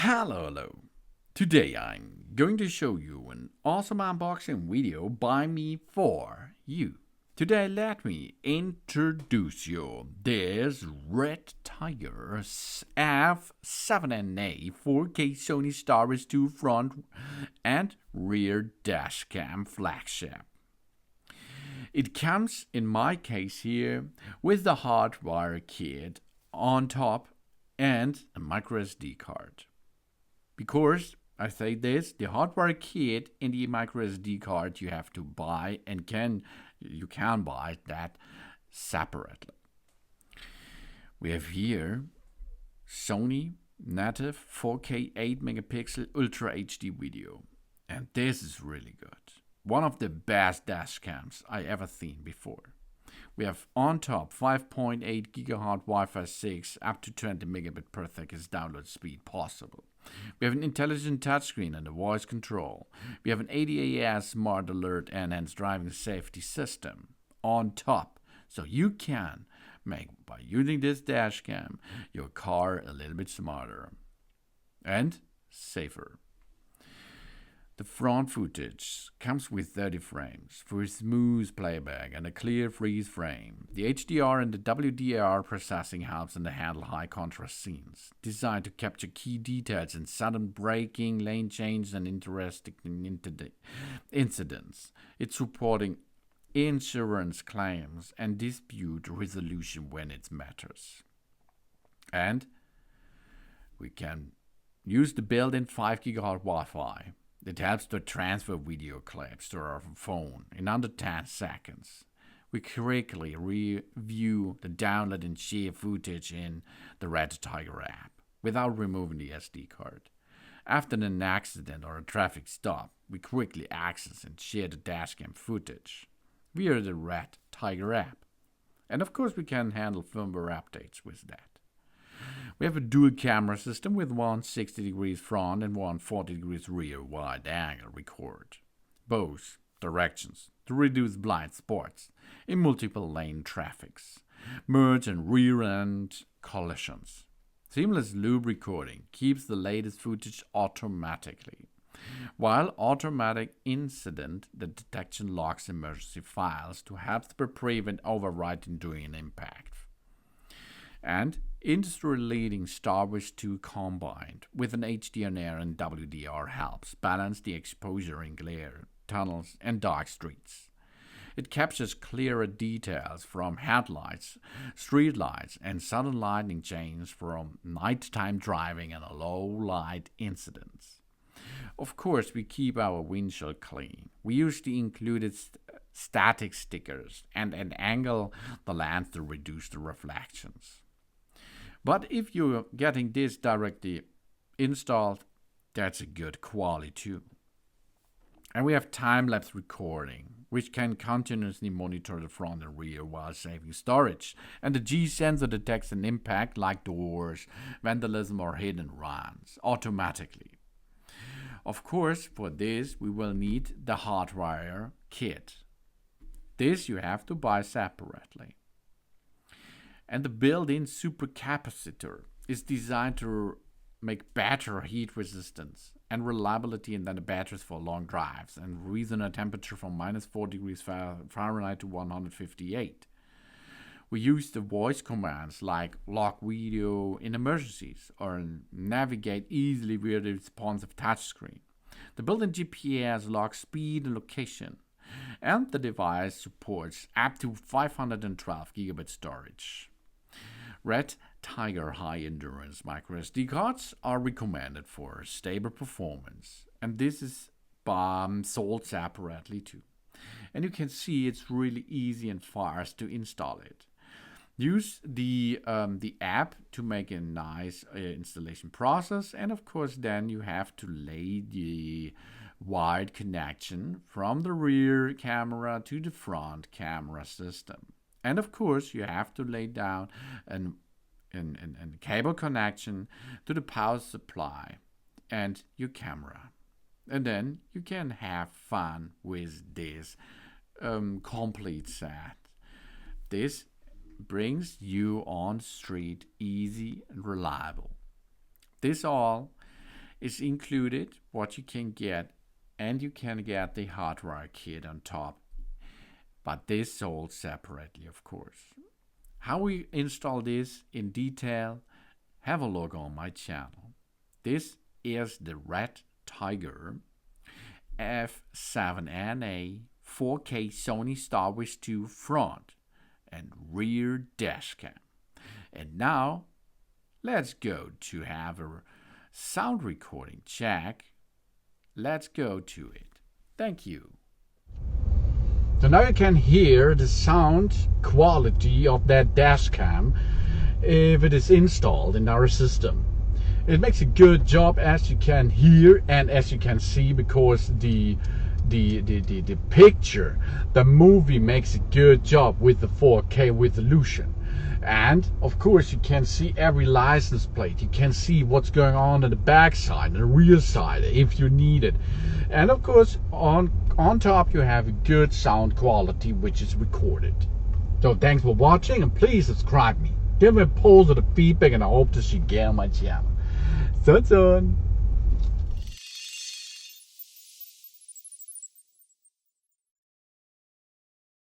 Hello. Today I'm going to show you an awesome unboxing video by me for you. Today let me introduce you this Red Tiger F7NA 4K Sony Starburst 2 front and rear dashcam flagship. It comes, in my case here, with the hardwire kit on top and a microSD card. Because I say this, the hardware kit and the microSD card you have to buy and you can buy that separately. We have here Sony native 4K 8 megapixel Ultra HD video, and this is really good. One of the best dash cams I ever seen before. We have on top 5.8 GHz Wi-Fi 6 up to 20 megabit per second download speed possible. We have an intelligent touchscreen and a voice control. We have an ADAS smart alert and enhanced driving safety system on top. So you can make, by using this dash cam, your car a little bit smarter and safer. The front footage comes with 30 frames for smooth playback and a clear freeze frame. The HDR and the WDR processing helps in the handle high contrast scenes, designed to capture key details in sudden braking, lane change, and interesting incidents. It's supporting insurance claims and dispute resolution when it matters. And we can use the built-in 5 GHz Wi-Fi. It helps to transfer video clips to our phone in under 10 seconds. We quickly review the download and share footage in the Red Tiger app without removing the SD card. After an accident or a traffic stop, we quickly access and share the dashcam footage via the Red Tiger app. And of course, we can handle firmware updates with that. We have a dual camera system with one 60 degrees front and one 40 degrees rear wide angle record. Both directions to reduce blind spots in multiple lane traffics, merge and rear end collisions. Seamless loop recording keeps the latest footage automatically, while automatic incident detection locks emergency files to help prevent overwriting during an impact. And industry-leading Starburst 2 combined with an HDR and WDR helps balance the exposure in glare, tunnels, and dark streets. It captures clearer details from headlights, streetlights, and sudden lightning chains from nighttime driving and low-light incidents. Of course, we keep our windshield clean. We use the included static stickers and angle the lens to reduce the reflections. But if you're getting this directly installed, that's a good quality too. And we have time-lapse recording, which can continuously monitor the front and rear while saving storage. And the G-sensor detects an impact like doors, vandalism, or hidden runs automatically. Of course, for this we will need the hardwire kit. This you have to buy separately. And the built-in supercapacitor is designed to make better heat resistance and reliability than the batteries for long drives and reason a temperature from minus 4 degrees Fahrenheit to 158. We use the voice commands like lock video in emergencies or navigate easily via the responsive touchscreen. The built-in GPS locks speed and location, and the device supports up to 512 gigabit storage. Red Tiger high endurance microSD cards are recommended for stable performance, and this is sold separately too. And you can see it's really easy and fast to install it. Use the app to make a nice installation process, and of course then you have to lay the wired connection from the rear camera to the front camera system. And of course, you have to lay down a cable connection to the power supply and your camera. And then you can have fun with this complete set. This brings you on street easy and reliable. This all is included, what you can get, and you can get the hardware kit on top. But this sold separately, of course. How we install this in detail, have a look on my channel. This is the Red Tiger F7NA 4K Sony StarWish 2 front and rear dashcam. And now, let's go to have a sound recording check. Let's go to it. Thank you. So now you can hear the sound quality of that dashcam if it is installed in our system. It makes a good job, as you can hear and as you can see, because the picture, the movie makes a good job with the 4K resolution. And of course you can see every license plate, you can see what's going on the back side and the rear side if you need it. And of course on top you have a good sound quality which is recorded. So thanks for watching, and please subscribe me, give me a positive feedback, and I hope to see you again on my channel. So